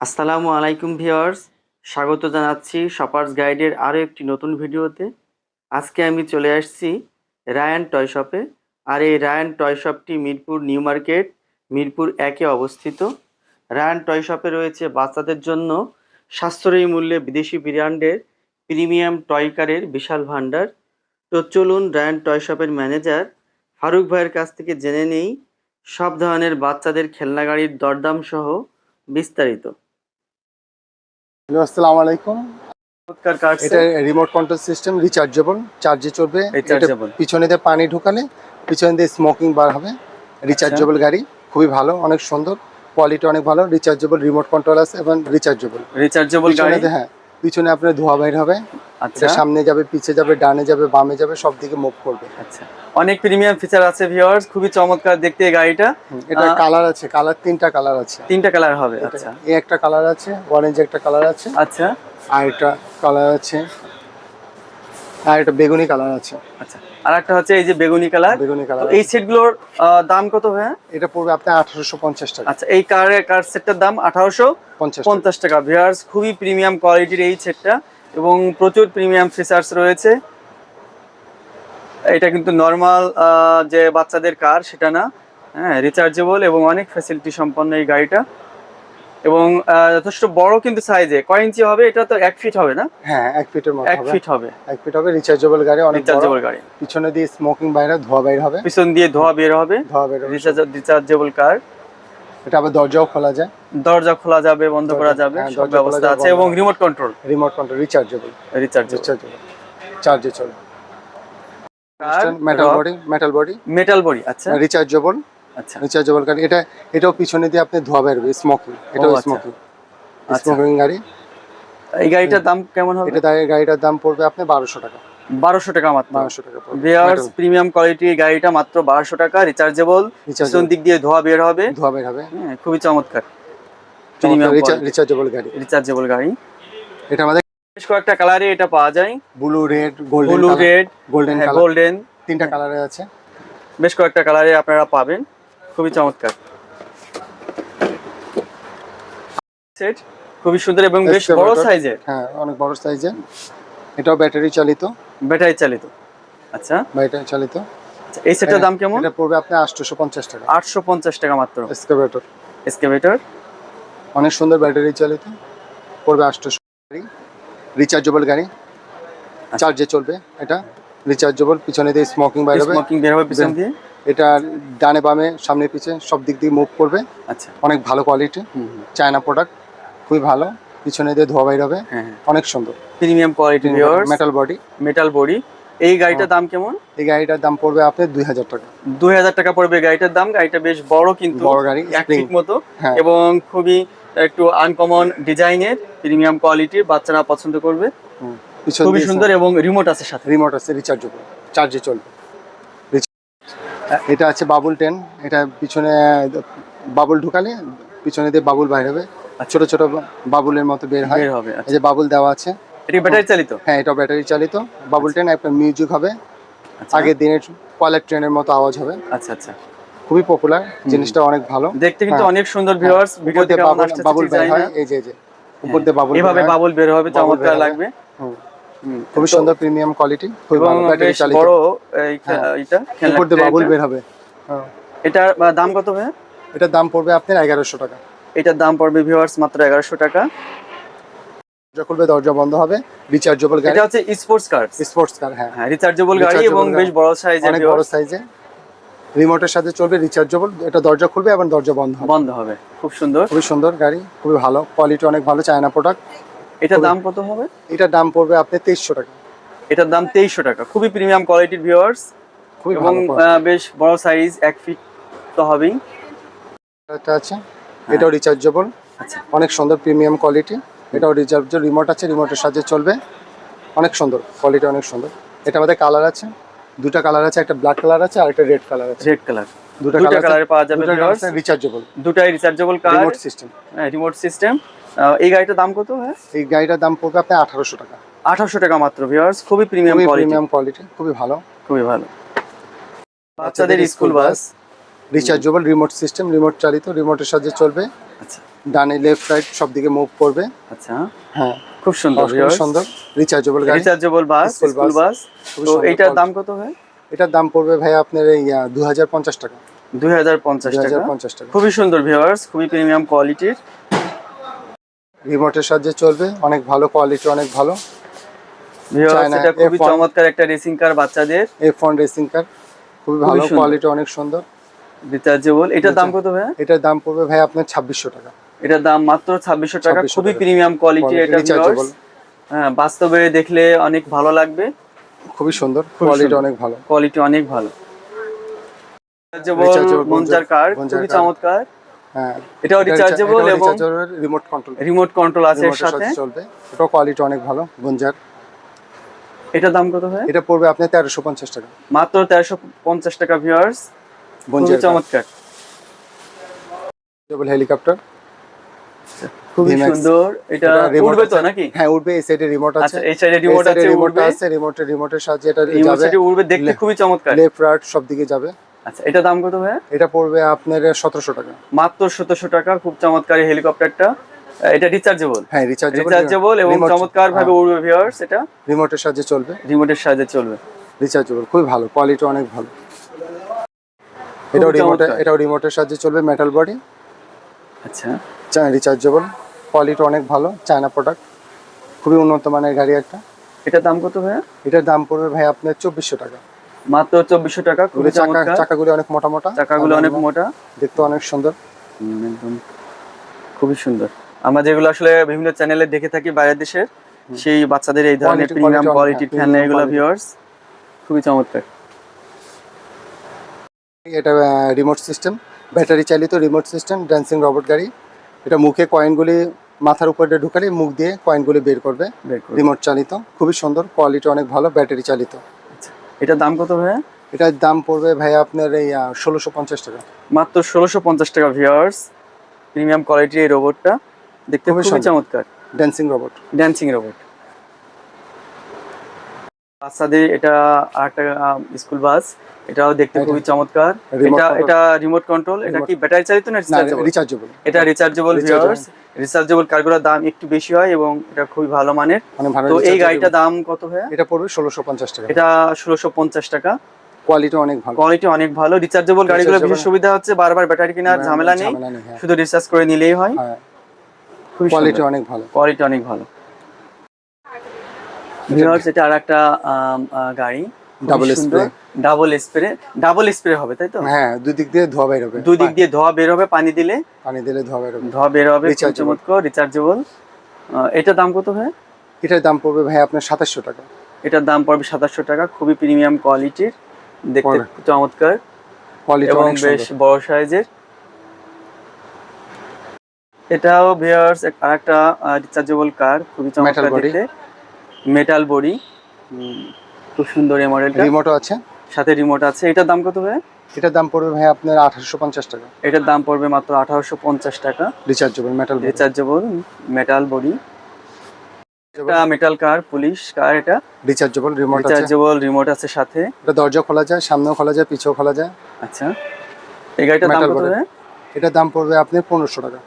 আসসালামু আলাইকুম ভিউয়ার্স, স্বাগত জানাচ্ছি শপার্স গাইডের আরও একটি নতুন ভিডিওতে। আজকে আমি চলে আসছি রায়ান টয় শপে। আর এই রায়ান টয় শপটি মিরপুর নিউ মার্কেট মিরপুর 1-এ অবস্থিত। রায়ান টয় শপে রয়েছে বাচ্চাদের জন্য সাশ্রয়ী মূল্যে বিদেশি ব্র্যান্ডের প্রিমিয়াম টয় কারের বিশাল ভাণ্ডার। তো চলুন রায়ান টয় শপের ম্যানেজার ফারুক ভাইয়ের কাছ থেকে জেনে নেই সব ধরনের বাচ্চাদের খেলনা গাড়ির দরদাম সহ বিস্তারিত। হ্যালো, আসসালামু আলাইকুম। এটা রিমোট কন্ট্রোল সিস্টেম, রিচার্জেবল, চার্জে চলবে। এটা পিছনে দিয়ে পানি ঢুকালে পিছনে দিয়ে স্মোকিং বার হবে। রিচার্জেবল গাড়ি, খুবই ভালো, অনেক সুন্দর, কোয়ালিটি অনেক ভালো। রিচার্জেবল রিমোট কন্ট্রোল আছে এবং রিচার্জেবল গাড়ি। হ্যাঁ, পিছনে আপনার ধোয়া বাইর হবে। আচ্ছা, সামনে যাবে, পিছে যাবে, ডানে যাবে, বামে যাবে, সব দিকে মুভ করবে। আচ্ছা, অনেক প্রিমিয়াম ফিচার আছে ভিউয়ার্স, খুবই চমৎকার দেখতে এই গাড়িটা। এটা কালার আছে, তিনটা কালার আছে। তিনটা কালার হবে। আচ্ছা, এই একটা কালার আছে, অরেঞ্জ একটা কালার আছে। আচ্ছা, আর একটা কালার আছে, আর একটা বেগুনি কালার আছে। আচ্ছা, আর একটা হচ্ছে এই যে বেগুনি কালার। এই সেটগুলোর দাম কত ভাই? এটা পড়বে আপনার 1850 টাকা। আচ্ছা, এই কার সেটটার দাম 1850 টাকা। ভিউয়ার্স, খুবই প্রিমিয়াম কোয়ালিটির এই সেটটা এবং প্রচুর প্রিমিয়াম ফিচার্স রয়েছে। এটা কিন্তু নর্মাল যে বাচ্চাদের কার সেটা না, হ্যাঁ, রিচার্জেবল এবং অনেক ফ্যাসিলিটি সম্পন্ন এই গাড়িটা। এবং যথেষ্ট বড় কিন্তু সাইজে। কয় ইঞ্চি হবে? এটা তো 1 ফিট হবে না? হ্যাঁ, 1 ফিটের মতো হবে। 1 ফিট হবে। 1 ফিট হবে, রিচার্জেবল গাড়ি, অনেক রিচার্জেবল গাড়ি। পিছনে দিয়ে স্মোকিং বাইরে, ধোয়া বাইর হবে। পিছন দিয়ে ধোয়া বের হবে। রিচার্জেবল কার। এটা আবার দরজাও খোলা যায়। দরজা খোলা যাবে, বন্ধ করা যাবে, সব ব্যবস্থা আছে। এবং রিমোট কন্ট্রোল রিচার্জেবল। চার্জে চলে। Metal body. আচ্ছা, রিচার্জেবল। আচ্ছা, রিচার্জেবল গাড়ি। এটাও পিছনে দিয়ে আপনি ধোয়া বের হবে, স্মোকিং। এটাও স্মোকিং গাড়ি। এই গাড়িটার দাম কেমন হবে? গাড়িটার দাম পড়বে আপনি 1200 টাকা। 1200 টাকা মাত্র। 1200 টাকা পড়বে। ভিউয়ার্স, প্রিমিয়াম কোয়ালিটির গাড়িটা মাত্র 1200 টাকা। রিচার্জেবল, পিছন দিক দিয়ে ধোয়া বের হবে। হ্যাঁ, খুবই চমৎকার প্রিমিয়াম রিচার্জেবল গাড়ি। এটা আমাদের বেশ কয়েকটা কালারে এটা পাওয়া যায়। ব্লু, রেড, গোল্ডেন, তিনটা কালারে আছে। বেশ কয়েকটা কালারে আপনারা পাবেন, খুবই চমৎকার সেট, খুবই সুন্দর এবং বেশ বড় সাইজের। হ্যাঁ, অনেক বড় সাইজের। এটাও ব্যাটারি চালিত। আচ্ছা, ব্যাটারি চালিত। আচ্ছা, এই সেটের দাম কেমন? এটা পড়বে আপনার 850 টাকা। 850 টাকা মাত্র। এক্সকাভেটর অনেক সুন্দর, ব্যাটারি চালিত, পড়বে 800 টাকা। রিচার্জেবল গাড়ি, চার্জে চলবে। এটা রিচার্জেবল, পিছনে দিয়ে স্মোকিং বের হবে পিছন দিয়ে। এটা ডানে বামে সামনে পিছে সব দিক দিয়ে মুভ করবে। আচ্ছা, অনেক ভালো কোয়ালিটি, চায়না প্রোডাক্ট, খুবই ভালো। পিছনে দিয়ে ধোয়া বাইর হবে, অনেক সুন্দর, প্রিমিয়াম কোয়ালিটি। Metal body. এই গাড়িটার দাম কেমন? এই গাড়িটার দাম পড়বে আপনার 2000 টাকা। 2000 টাকা পড়বে গাড়িটার দাম। গাড়িটা বেশ বড়, কিন্তু বড় গাড়ি, 1 ফিট মতো, এবং খুবই একটু আনকমন ডিজাইনের, প্রিমিয়াম কোয়ালিটির, বাচ্চারা পছন্দ করবে। খুবই সুন্দর এবং রিমোট আছে সাথে। রিচার্জেবল, চার্জে চলবে। এটা আছে বাবুল 10। এটা পিছনে বাবুল ঢুকালে পিছনে দিয়ে বাবুল বাইর হবে, ছোট ছোট বাবুলের মতো বের হবে। এই যে বাবুল দেওয়া আছে। এটা ব্যাটারি চালিত? হ্যাঁ, এটা ব্যাটারি চালিত। বাবুল 10 একটা মিউজিক হবে, আগের দিনের টয়লেট ট্রেনের মতো আওয়াজ হবে। আচ্ছা, আচ্ছা, খুবই পপুলার জিনিসটা, অনেক ভালো দেখতে, কিন্তু অনেক সুন্দর। ভিউয়ার্স, ভিডিওতে বাবুল বের হয়, এই যে উপর দিয়ে বাবুল, এভাবে বাবুল বের হবে, চমৎকার লাগবে। খুবই সুন্দর, প্রিমিয়াম কোয়ালিটি, খুবই ভালো, ব্যাটারি চালিত। বড় এইটা উপর দিয়ে বাবুল বের হবে। এটার দাম কত ভাই? এটার দাম পড়বে আপনার 1100 টাকা। এটার দাম পড়বে ভিউয়ার্স মাত্র 1100 টাকা। দরজা খুলবে, দরজা বন্ধ হবে। রিচার্জেবল গাড়ি। এটা হচ্ছে স্পোর্টস কার। হ্যাঁ, রিচার্জেবল গাড়ি এবং বেশ বড় সাইজের, অনেক বড় সাইজে, রিমোটের সাথে চলবে, রিচার্জেবল। এটা দরজা খুলবে এবং দরজা বন্ধ হবে। খুব সুন্দর, খুবই সুন্দর গাড়ি, খুবই ভালো কোয়ালিটি, অনেক ভালো, চায়না প্রোডাক্ট। এটার দাম কত হবে? এটার দাম পড়বে আপনার 2300 টাকা। এটার দাম 2300 টাকা। খুবই প্রিমিয়াম কোয়ালিটির ভিউয়ার্স, এবং বেশ বড় সাইজ, 1 ফিট তো হবেই। এটা আছে, এটাও রিচার্জেবল। আচ্ছা, অনেক সুন্দর, প্রিমিয়াম কোয়ালিটি। এটাও রিচার্জেবল, রিমোট আছে, রিমোটের সাথে চলবে, অনেক সুন্দর কোয়ালিটি, অনেক সুন্দর। এটা আমাদের কালার আছে, দুটো কালার আছে, একটা ব্ল্যাক কালার আছে আর একটা রেড কালার আছে। দুটো কালারে পাওয়া যাবে। রিচার্জেবল, দুটাই রিচার্জেবল কার, রিমোট সিস্টেম। এই গাড়িটার দাম কত? এই গাড়িটার দাম পড়বে আপনার 1800 টাকা। 1800 টাকা মাত্র। ভিউয়ার্স, খুবই প্রিমিয়াম কোয়ালিটি, খুবই ভালো, খুবই ভালো। বাচ্চাদের school bus, rechargeable, remote system, remote চালিত, রিমোটের সাথে চলবে। আচ্ছা, ডানে লেফট রাইট সব দিকে মুভ করবে। আচ্ছা, হ্যাঁ খুব সুন্দর খুব ভিউয়ার্স। সুন্দর রিচার্জেবল গাড়ি, রিচার্জেবল বাস, স্কুল বাস। খুবই তো সুন্দর এইটার দাম quality। কত হয়? এটার দাম পড়বে ভাই আপনার এই 2050 টাকা। 2050 টাকা। 2050 টাকা। খুবই সুন্দর ভিউয়ার্স, খুবই প্রিমিয়াম কোয়ালিটির। রিমোটের সাহায্যে চলবে, অনেক ভালো কোয়ালিটি, অনেক ভালো ভিউয়ার্স চায়না এটা খুবই F1 চমৎকার একটা রেসিং কার বাচ্চাদের। F1 রেসিং কার, খুবই ভালো সুন্দর। কোয়ালিটি, অনেক সুন্দর রিচার্জেবল। এটার দাম কত ভাই? এটার দাম পড়বে ভাই আপনার 2600 টাকা। এটার দাম মাত্র 2600 টাকা। 2600 খুবই টাকা। প্রিমিয়াম কোয়ালিটি এটা রিচার্জেবল, ভিউয়ার্স। হ্যাঁ, বাস্তবে দেখলে অনেক ভালো লাগবে। খুবই সুন্দর খুবই কোয়ালিটি, সুন্দর। অনেক ভালো কোয়ালিটি অনেক ভালো। রিচার্জেবল মঞ্জার কার, খুবই চমৎকার। হ্যাঁ এটাও রিচার্জেবল এবং রিমোট কন্ট্রোল, রিমোট কন্ট্রোল আছে এর রিমোটের সাথে। সাথে চলবে, এটাও কোয়ালিটি অনেক ভালো গঞ্জার। এটার দাম কত হয়? এটা পড়বে আপনার 1350 টাকা। মাত্র 1350 টাকা ভিউয়ার্স, খুবই গঞ্জার চমৎকার। হেলিকপ্টার, খুবই VMAX। সুন্দর। এটা উড়বে তো নাকি? হ্যাঁ উড়বে, এই সাইডে রিমোট আছে। আচ্ছা, এই সাইডে রিমোট আছে, উড়বে। আছে রিমোটের সাহায্যে এটা এই যাবে, সাইডে উড়বে, দেখতে খুবই চমৎকার। লেফট রাইট সব দিকে যাবে। আচ্ছা, এটা দাম কত ভাই? এটা পড়বে আপনার 1700 টাকা। মাত্র 1700 টাকা। খুব চমৎকার এই হেলিকপ্টারটা। এটা রিচার্জেবল। হ্যাঁ রিচার্জেবল এবং চমৎকার ভাবে উড়বে ভিউয়ার্স। এটা রিমোটের সাহায্যে চলবে, রিমোটের সাহায্যে চলবে। রিচার্জেবল, খুবই ভালো কোয়ালিটি, অনেক ভালো। এটাও রিমোটের সাহায্যে চলবে, মেটাল বডি। আচ্ছা, রিচার্জেবল, কোয়ালিটি অনেক ভালো, চায়না প্রোডাক্ট, খুবই উন্নত মানের গাড়ি একটা। এটার দাম কত ভাই? এটার দাম পড়বে ভাই আপনার 2400 টাকা। মাত্র 2400 টাকা। খুবই চমৎকার। চাকাগুলো অনেক মোটা মোটা, চাকাগুলো অনেক মোটা, দেখতে অনেক সুন্দর। একদম খুবই সুন্দর। আমরা যেগুলো আসলে বিভিন্ন চ্যানেলে দেখে থাকি বাইরের দেশের, সেই বাচ্চাদের এই ধরনের প্রিমিয়াম কোয়ালিটির ফ্যান এগুলো ভিউয়ার্স, খুবই চমৎকার। এটা রিমোট সিস্টেম, ব্যাটারি চালিত রিমোট সিস্টেম ড্যান্সিং রোবট গাড়ি। এটা মুখে কয়েনগুলি মাথার উপরে ঢুকালে মুখ দিয়ে কয়েনগুলি বের করবে, রিমোট চালিত, খুবই সুন্দর কোয়ালিটি, অনেক ভালো, ব্যাটারি চালিত। এটার দাম কত ভাইয়া? এটার দাম পড়বে ভাই আপনার এই 1650 টাকা। মাত্র 1650 টাকা ভিউয়ার্স। প্রিমিয়াম কোয়ালিটির এই রোবটটা দেখতে খুবই চমৎকার। Dancing robot, dancing robot. বাচ্চাদের এটা আরেকটা স্কুল বাস, এটাও দেখতে খুবই চমৎকার। এটা রিমোট কন্ট্রোল। এটা কি ব্যাটারি চালিত না রিচার্জেবল? এটা রিচার্জেবল ভিউয়ার্স। রিচার্জেবল কারগুলোর দাম একটু বেশি হয় এবং এটা খুবই ভালো মানের। তো এই গাড়িটার দাম কত ভাইয়া? এটা পড়বে 1650 টাকা। এটা 1650 টাকা। কোয়ালিটি অনেক ভালো, কোয়ালিটি অনেক ভালো। রিচার্জেবল গাড়িগুলো বিশেষ সুবিধা হচ্ছে বারবার ব্যাটারি কেনার ঝামেলা নেই, শুধু রিচার্জ করে নিলেই হয়। কোয়ালিটি অনেক ভালো, কোয়ালিটি অনেক ভালো ভিউয়ার্স। এটা আরেকটা গাড়ি, ডাবল স্প্রে হবে, তাই তো? হ্যাঁ, দুই দিক দিয়ে ধোয়া বের হবে, দুই দিক দিয়ে ধোয়া বের হবে, পানি দিলে ধোয়া বের হবে। চমৎকার, রিচার্জেবল। এটার দাম কত ভাই? এটার দাম পড়বে ভাই আপনার 2700 টাকা। এটার দাম পড়বে 2700 টাকা। খুবই প্রিমিয়াম কোয়ালিটির, দেখতে চমৎকার এবং বেশ বড় সাইজের। এটাও ভিউয়ার্স আরেকটা রিচার্জেবল কার, খুবই চমৎকার দেখতে, মেটাল বডি, খুব সুন্দর এই মডেলটা। রিমোটও আছে, সাথে রিমোট আছে। এটার দাম কত ভাই? এটার দাম পড়বে ভাই আপনার 1850 টাকা। এটার দাম পড়বে মাত্র 1850 টাকা। Rechargeable metal body. এটা মেটাল কার, পুলিশ কার। এটা রিচার্জেবল রিমোট আছে সাথে। এটা দরজা খোলা যায়, সামনেও খোলা যায়, পিছেও খোলা যায়। আচ্ছা, এই গাড়িটার দাম কত ভাই? এটার দাম পড়বে আপনার 1500 টাকা।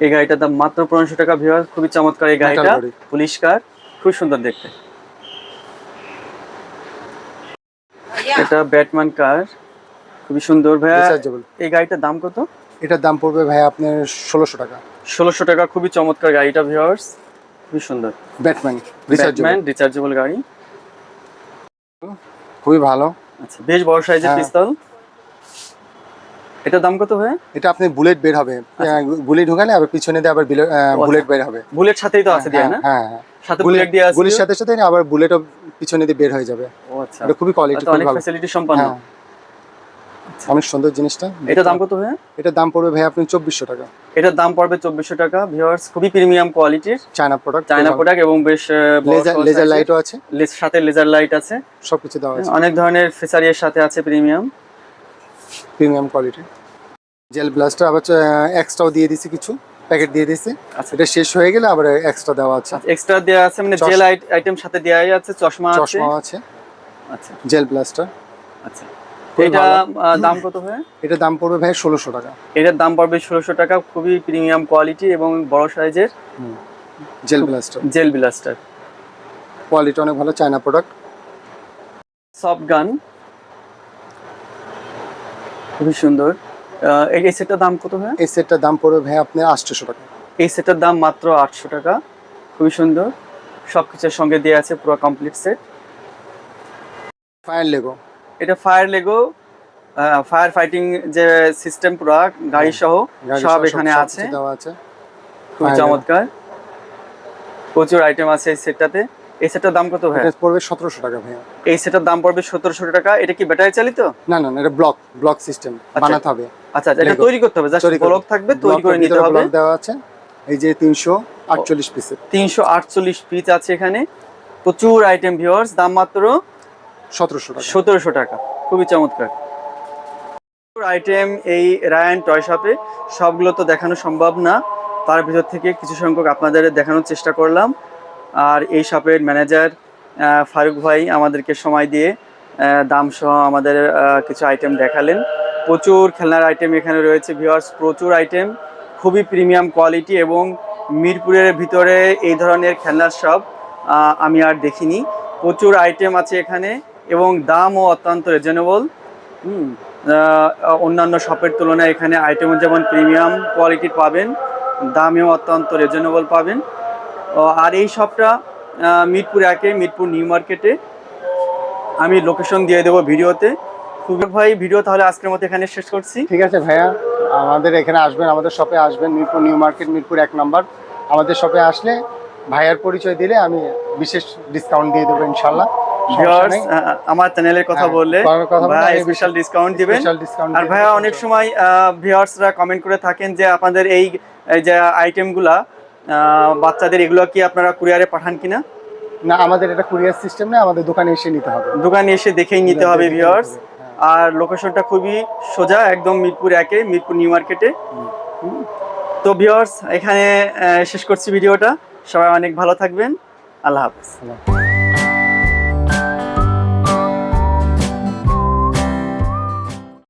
এই গাড়িটার দাম মাত্র 1500 টাকা ভিউয়ার্স। খুবই চমৎকার এই গাড়িটা, পুলিশ কার, খুব সুন্দর দেখতে। এটা ব্যাটম্যান কার, খুবই সুন্দর ভাইয়া। এই গাড়িটার দাম কত? এটার দাম পড়বে ভাই আপনার 1600 টাকা। 1600 টাকা। খুবই চমৎকার গাড়িটা ভিউয়ার্স, খুবই সুন্দর। ব্যাটম্যান রিচার্জেবল গাড়ি, খুবই ভালো। আচ্ছা, বেশ বড় সাইজের পিস্তল। এটার দাম কত ভাই? এটা আপনি বুলেট বের হবে, গুলি ঢোকালে আবার পিছনে দিয়ে আবার বুলেট বের হবে। বুলেট সাথেই তো আছে দিয়া না? হ্যাঁ, সাথে বুলেট দিয়ে আছে। গুলির সাথে সাথে আবার বুলেটও পিছনে দিয়ে বের হয়ে যাবে। ও আচ্ছা, এটা খুবই কোয়ালিটি, অনেক ফ্যাসিলিটি সম্পন্ন, অনেক সুন্দর জিনিসটা। এটার দাম কত ভাই? এটার দাম পড়বে ভাই আপনি 2400 টাকা। এটার দাম পড়বে 2400 টাকা ভিউয়ার্স। খুবই প্রিমিয়াম কোয়ালিটির চায়না প্রোডাক্ট এবং বেশ লেজার লাইটও আছে, সাথে লেজার লাইট আছে, সবকিছু দেওয়া আছে। অনেক ধরনের ফিচারের সাথে আছে, প্রিমিয়াম কোয়ালিটি। জেল ব্লাস্টার আবার এক্সট্রাও দিয়ে দিছি, কিছু প্যাকেট দিয়ে দিছি। আচ্ছা, এটা শেষ হয়ে গেলে আবার এক্সট্রা দেওয়া আছে। এক্সট্রা দেওয়া আছে মানে জেল আইটেম সাথে দেওয়াই আছে, চশমা আছে। আচ্ছা, জেল ব্লাস্টার। আচ্ছা, এটা দাম কত হয়? এটা দাম পড়বে ভাই 1600 টাকা। এটার দাম পড়বে 1600 টাকা, খুবই প্রিমিয়াম কোয়ালিটি এবং বড় সাইজের jail blaster. Jail blaster quality অনেক ভালো, চায়না প্রোডাক্ট। সফট গান খুবই সুন্দর। এই সেটটার দাম কত হয়? এই সেটটার দাম পড়বে ভাই আপনার 800 টাকা। এই সেটটার দাম মাত্র 800 টাকা, খুবই সুন্দর, সবকিছুর সঙ্গে দেওয়া আছে পুরো কমপ্লিট সেট। ফায়ার লেগো, এটা ফায়ার লেগো, ফায়ার ফাইটিং যে সিস্টেম পুরো গাড়ি সহ সব এখানে আছে, খুব চমৎকার, প্রচুর আইটেম আছে এই সেটটাতে। এই সেটটার দাম কত ভাই? এটা পড়বে 1700 টাকা ভাই। এই সেটটার দাম পড়বে 1700 টাকা। এটা কি ব্যাটারি চালিত? না না, এটা ব্লক সিস্টেম বানাতে হবে। আচ্ছা, এটা তৈরি করতে হবে, জাস্ট ব্লক থাকবে, তৈরি করে নিতে হবে। ব্লক দেওয়া আছে, এই যে 348 পিস, 348 পিস আছে এখানে, প্রচুর আইটেম ভিউয়ার্স, দাম মাত্র 1700 টাকা। 1700 টাকা, খুবই চমৎকার আইটেম এই রায়ান টয় শপে। সবগুলো তো দেখানো সম্ভব না, তার ভিতর থেকে কিছু সংখ্যক আপনাদের দেখানোর চেষ্টা করলাম। আর এই শপের ম্যানেজার ফারুক ভাই আমাদেরকে সময় দিয়ে দাম সহ আমাদের কিছু আইটেম দেখালেন। প্রচুর খেলনার আইটেম এখানে রয়েছে ভিউয়ার্স, প্রচুর আইটেম, খুবই প্রিমিয়াম কোয়ালিটি, এবং মিরপুরের ভিতরে এই ধরনের খেলনার শপ আমি আর দেখিনি। প্রচুর আইটেম আছে এখানে এবং দামও অত্যন্ত রিজনেবল। অন্যান্য শপের তুলনায় এখানে আইটেম যেমন প্রিমিয়াম কোয়ালিটির পাবেন, দামেও অত্যন্ত রিজনেবল পাবেন। আর এই শপটা মিরপুর 1 মিরপুর নিউ মার্কেটে। আমি লোকেশন দিয়ে দেবো ভিডিওতে। খুবই ভাই, ভিডিও তাহলে আজকের মতো এখানে শেষ করছি। ঠিক আছে ভাইয়া, আমাদের এখানে আসবেন, আমাদের শপে আসবেন, মিরপুর নিউ মার্কেট, মিরপুর 1 নম্বর। আমাদের শপে আসলে ভাইয়ার পরিচয় দিলে আমি বিশেষ ডিসকাউন্ট দিয়ে দেবো ইনশাল্লাহ। আমার চ্যানেলের কথা বললে ভাই স্পেশাল ডিসকাউন্ট দিবেন। আর ভাইয়া অনেক সময় ভিউয়ার্সরা কমেন্ট করে থাকেন যে আপনাদের এই যে আইটেমগুলা বাচ্চাদের, এগুলো কি আপনারা কুরিয়ারে পাঠান কিনা? না, আমাদের এটা কুরিয়ার সিস্টেম না, আমাদের দোকানে এসে নিতে হবে, দোকানে এসে দেখেই নিতে হবে ভিউয়ার্স। আর লোকেশনটা খুবই সোজা, একদম মিরপুর 1 মিরপুর নিউ মার্কেটে। তো ভিউয়ার্স, এখানে শেষ করছি ভিডিওটা। সবাই অনেক ভালো থাকবেন, আল্লাহ হাফেজ।